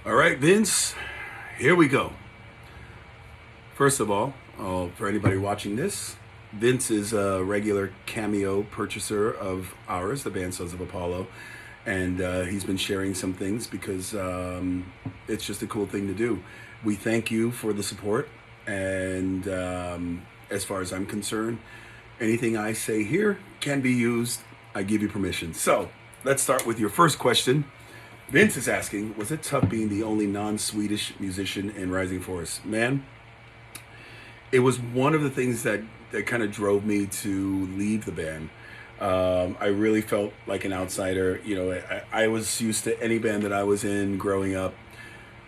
All right, Vince, here we go. First of all, for anybody watching this, Vince is a regular cameo purchaser of ours, the band Sons of Apollo, and he's been sharing some things because it's just a cool thing to do. We thank you for the support, and as far as I'm concerned, anything I say here can be used. I give you permission. So let's start with your first question. Vince is asking, was it tough being the only non-Swedish musician in Rising Force? Man, it was one of the things that kind of drove me to leave the band. I really felt like an outsider. You know, I was used to any band that I was in growing up.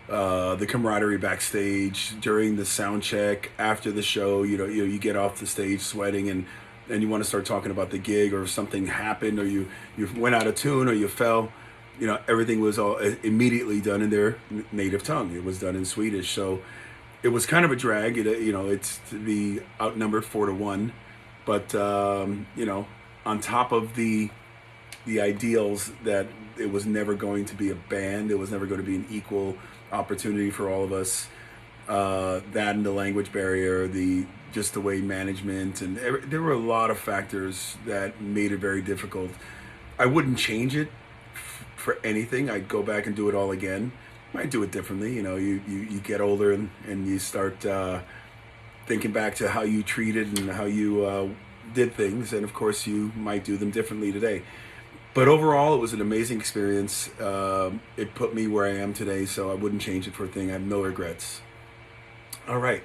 The camaraderie backstage, during the sound check, after the show, you get off the stage sweating and you want to start talking about the gig, or if something happened, or you went out of tune, or you fell. Everything was all immediately done in their native tongue. It was done in Swedish, so it was kind of a drag. It's to be outnumbered 4-1, but on top of the ideals that it was never going to be a band, it was never going to be an equal opportunity for all of us. That and the language barrier, just the way management, and there were a lot of factors that made it very difficult. I wouldn't change it for anything. I'd go back and do it all again. Might do it differently. You get older and you start thinking back to how you treated and how you did things, and of course you might do them differently today. But overall, it was an amazing experience. It put me where I am today, so I wouldn't change it for a thing. I have no regrets. All right.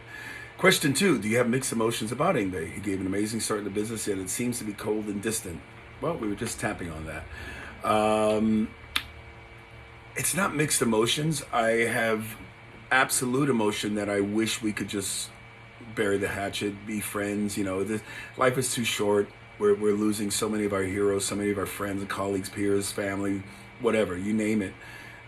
Question 2, do you have mixed emotions about Yngwie? He gave an amazing start in the business, yet it seems to be cold and distant. Well, we were just tapping on that. It's not mixed emotions. I have absolute emotion that I wish we could just bury the hatchet, be friends. Life is too short. We're losing so many of our heroes, so many of our friends and colleagues, peers, family, whatever, you name it.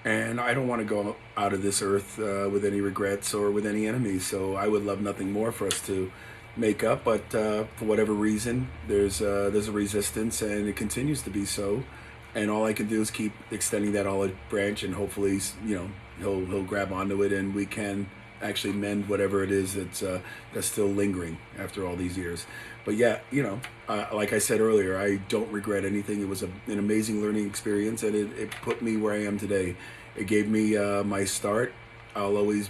And I don't want to go out of this earth with any regrets or with any enemies. So I would love nothing more for us to make up. But for whatever reason, there's a resistance, and it continues to be so. And all I can do is keep extending that olive branch, and hopefully, he'll grab onto it, and we can actually mend whatever it is that's still lingering after all these years. But yeah, like I said earlier, I don't regret anything. It was an amazing learning experience, and it put me where I am today. It gave me my start. I'll always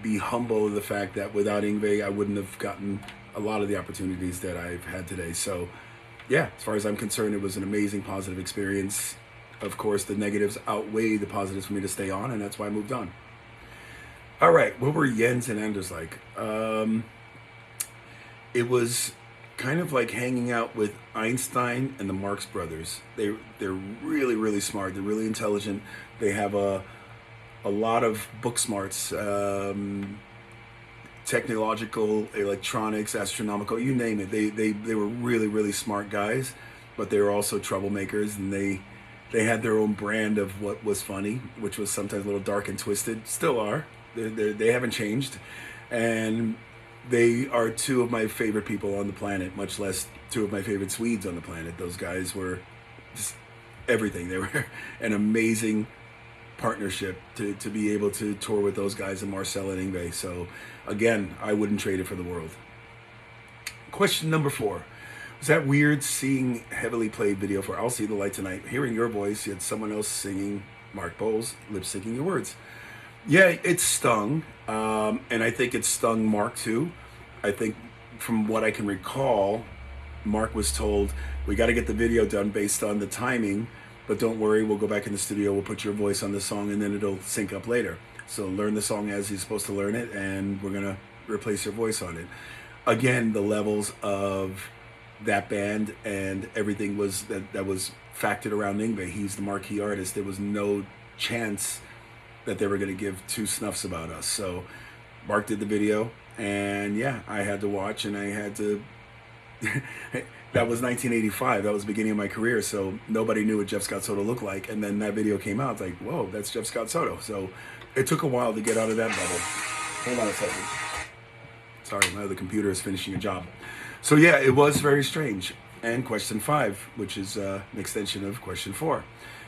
be humble of the fact that without Yngwie, I wouldn't have gotten a lot of the opportunities that I've had today. So yeah, as far as I'm concerned, it was an amazing, positive experience. Of course, the negatives outweigh the positives for me to stay on, and that's why I moved on. All right, what were Jens and Anders like? It was kind of like hanging out with Einstein and the Marx brothers. They're really, really smart. They're really intelligent. They have a lot of book smarts, technological, electronics, astronomical, you name it. They were really, really smart guys, but they were also troublemakers, and they had their own brand of what was funny, which was sometimes a little dark and twisted. Still are. They haven't changed, and they are two of my favorite people on the planet, much less two of my favorite Swedes on the planet. Those guys were just everything. They were an amazing partnership to be able to tour with those guys and Marcel and Yngwie. So again, I wouldn't trade it for the world. Question number 4. Was that weird seeing heavily played video for I'll See the Light Tonight, hearing your voice, yet someone else singing, Marc Boals, lip-syncing your words? Yeah, it stung, and I think it stung Marc too. I think from what I can recall, Marc was told, we got to get the video done based on the timing, but don't worry, we'll go back in the studio, we'll put your voice on the song, and then it'll sync up later. So learn the song as you're supposed to learn it, and we're going to replace your voice on it. Again, the levels of that band and everything was that was factored around Yngwie. He's the marquee artist. There was no chance that they were going to give 2 snuffs about us. So Marc did the video, and yeah, I had to watch, and I had to that was 1985. That was the beginning of my career, so nobody knew what Jeff Scott Soto looked like. And then that video came out. It's like, whoa, that's Jeff Scott Soto. So it took a while to get out of that bubble. Hold on a second. Sorry, my other computer is finishing a job. So yeah, it was very strange. And question 5, which is an extension of question 4.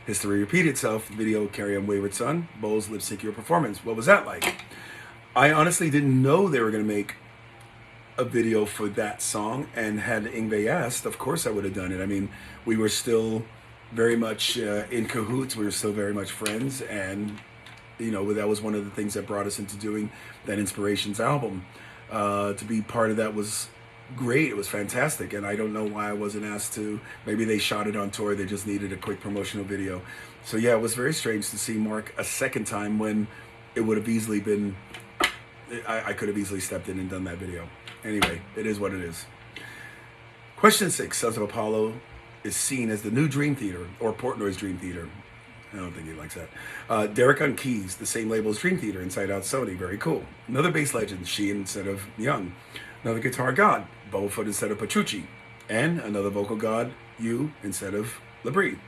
History repeated itself. Video Carry On Wayward Son. Boals lip sync your performance. What was that like? I honestly didn't know they were going to make a video for that song, and had Yngwie asked, of course I would have done it. I mean, we were still very much in cahoots. We were still very much friends, and you know, that was one of the things that brought us into doing that Inspirations album. To be part of that was great. It was fantastic, and I don't know why I wasn't asked to. Maybe they shot it on tour. They just needed a quick promotional video. So yeah, it was very strange to see Marc a second time when it would have easily been, I could have easily stepped in and done that video. Anyway, it is what it is. Question 6, Sons of Apollo is seen as the new Dream Theater, or Portnoy's Dream Theater. I don't think he likes that. Derek on keys, the same label as Dream Theater, Inside Out Sony, very cool. Another bass legend, Sheehan instead of Myung. Another guitar god, Bumblefoot instead of Petrucci. And another vocal god, you instead of LaBrie.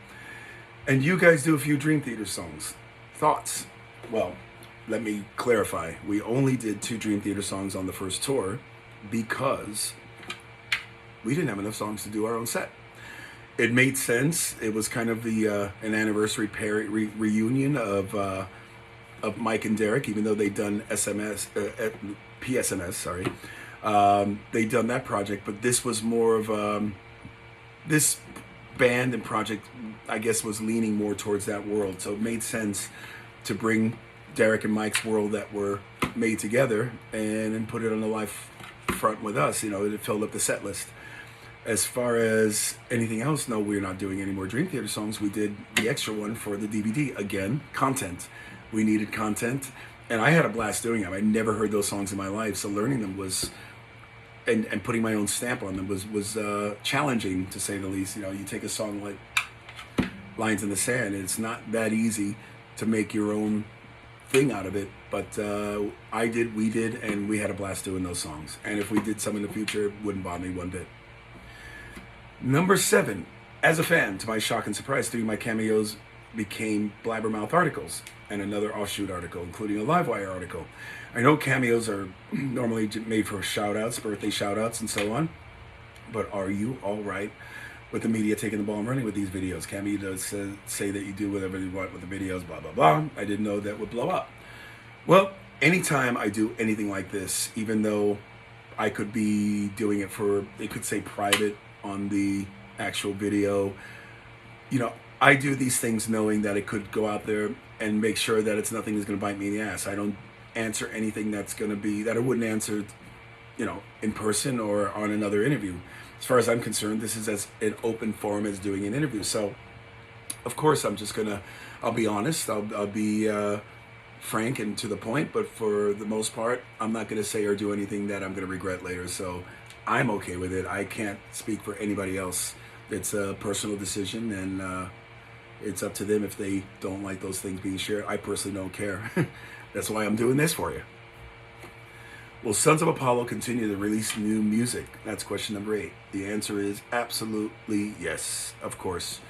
And you guys do a few Dream Theater songs. Thoughts? Well, let me clarify. We only did 2 Dream Theater songs on the first tour because we didn't have enough songs to do our own set. It made sense. It was kind of the an anniversary reunion of Mike and Derek, even though they'd done PSMS, sorry. They'd done that project, but this was more of this band and project, I guess, was leaning more towards that world. So it made sense to bring Derek and Mike's world that were made together and put it on the live front with us. You know, it filled up the set list. As far as anything else, no, we're not doing any more Dream Theater songs. We did the extra one for the DVD. Again, content. We needed content, and I had a blast doing them. I never heard those songs in my life, so learning them was, and putting my own stamp on them was challenging, to say the least. You know, you take a song like Lines in the Sand, and it's not that easy to make your own thing out of it, but we did, and we had a blast doing those songs. And if we did some in the future, it wouldn't bother me one bit. Number 7, as a fan, to my shock and surprise, 3 of my cameos became Blabbermouth articles, and another offshoot article, including a Livewire article. I know cameos are normally made for shout-outs, birthday shout-outs, and so on, but are you all right with the media taking the ball and running with these videos? Cameo does say that you do whatever you want with the videos, blah, blah, blah. I didn't know that would blow up. Well, anytime I do anything like this, even though I could be doing it for, it could say private on the actual video, you know, I do these things knowing that it could go out there, and make sure that it's nothing that's going to bite me in the ass. I don't answer anything that's going to be, that I wouldn't answer, you know, in person or on another interview. As far as I'm concerned, this is as an open forum as doing an interview. So, of course, I'll be honest, I'll be frank and to the point, but for the most part, I'm not going to say or do anything that I'm going to regret later. So I'm okay with it. I can't speak for anybody else. It's a personal decision, and it's up to them if they don't like those things being shared. I personally don't care. That's why I'm doing this for you. Will Sons of Apollo continue to release new music? That's question number 8. The answer is absolutely yes, of course.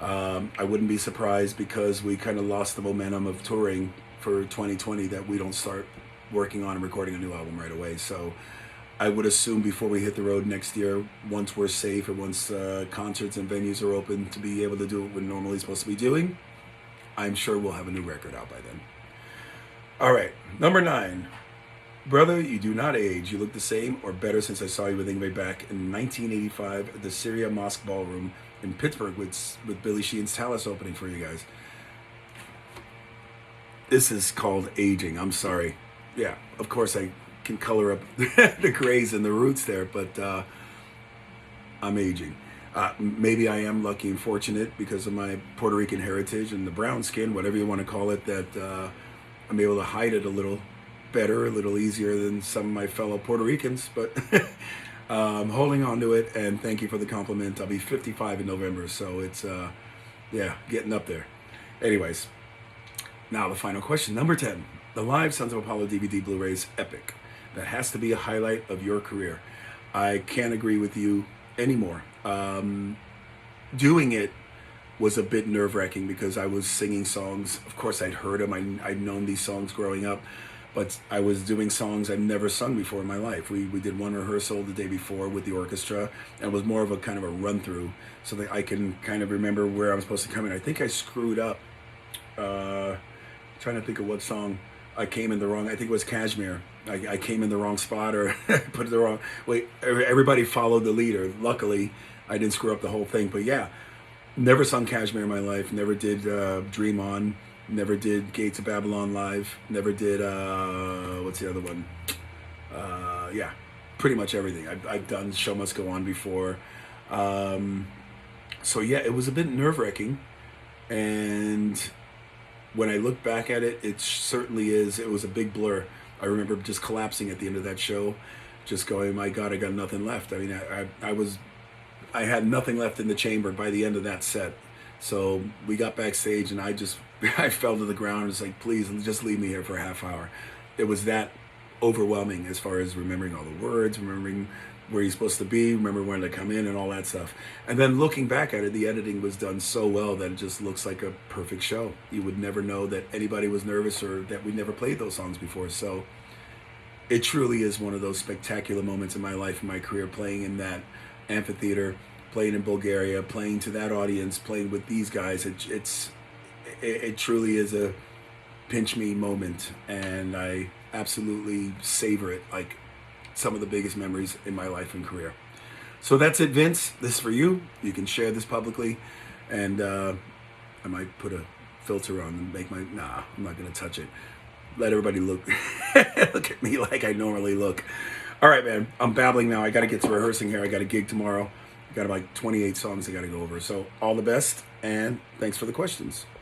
I wouldn't be surprised, because we kind of lost the momentum of touring for 2020, that we don't start working on and recording a new album right away. So I would assume before we hit the road next year, once we're safe and once concerts and venues are open to be able to do what we're normally supposed to be doing, I'm sure we'll have a new record out by then. All right, number 9. Brother, you do not age. You look the same or better since I saw you with Yngwie back in 1985 at the Syria Mosque Ballroom in Pittsburgh with Billy Sheehan's Talisman opening for you guys. This is called aging. I'm sorry. Yeah, of course I can color up the grays and the roots there, but I'm aging. Maybe I am lucky and fortunate because of my Puerto Rican heritage and the brown skin, whatever you want to call it, that I'm able to hide it a little better, a little easier than some of my fellow Puerto Ricans, but I'm holding on to it, and thank you for the compliment. I'll be 55 in November, so it's, yeah, getting up there. Anyways, now the final question, number 10. The live Sons of Apollo DVD Blu-rays epic. That has to be a highlight of your career. I can't agree with you anymore. Doing it was a bit nerve-wracking because I was singing songs. Of course, I'd heard them. I'd known these songs growing up. but I was doing songs I've never sung before in my life. We did one rehearsal the day before with the orchestra, and it was more of a kind of a run through, so that I can kind of remember where I'm supposed to come in. I think I screwed up. Trying to think of what song I came in the wrong. I think it was Kashmir. I came in the wrong spot, or put it the wrong. Wait, everybody followed the leader. Luckily, I didn't screw up the whole thing. But yeah, never sung Kashmir in my life. Never did Dream On. Never did Gates of Babylon live. Never did what's the other one? Yeah, pretty much everything. I've done Show Must Go On before. So yeah, it was a bit nerve-wracking, and when I look back at it, it certainly is. It was a big blur. I remember just collapsing at the end of that show, just going, "My God, I got nothing left." I mean, I had nothing left in the chamber by the end of that set. So we got backstage, and I fell to the ground. It's like, please, just leave me here for a half hour. It was that overwhelming as far as remembering all the words, remembering where you're supposed to be, remember when to come in, and all that stuff. And then looking back at it, the editing was done so well that it just looks like a perfect show. You would never know that anybody was nervous or that we never played those songs before. So it truly is one of those spectacular moments in my life, in my career, playing in that amphitheater, playing in Bulgaria, playing to that audience, playing with these guys. It truly is a pinch me moment, and I absolutely savor it like some of the biggest memories in my life and career. So that's it, Vince. This is for you. You can share this publicly, and I might put a filter on and make I'm not going to touch it. Let everybody look at me like I normally look. All right, man, I'm babbling now. I got to get to rehearsing here. I got a gig tomorrow. I got about 28 songs I got to go over. So all the best, and thanks for the questions.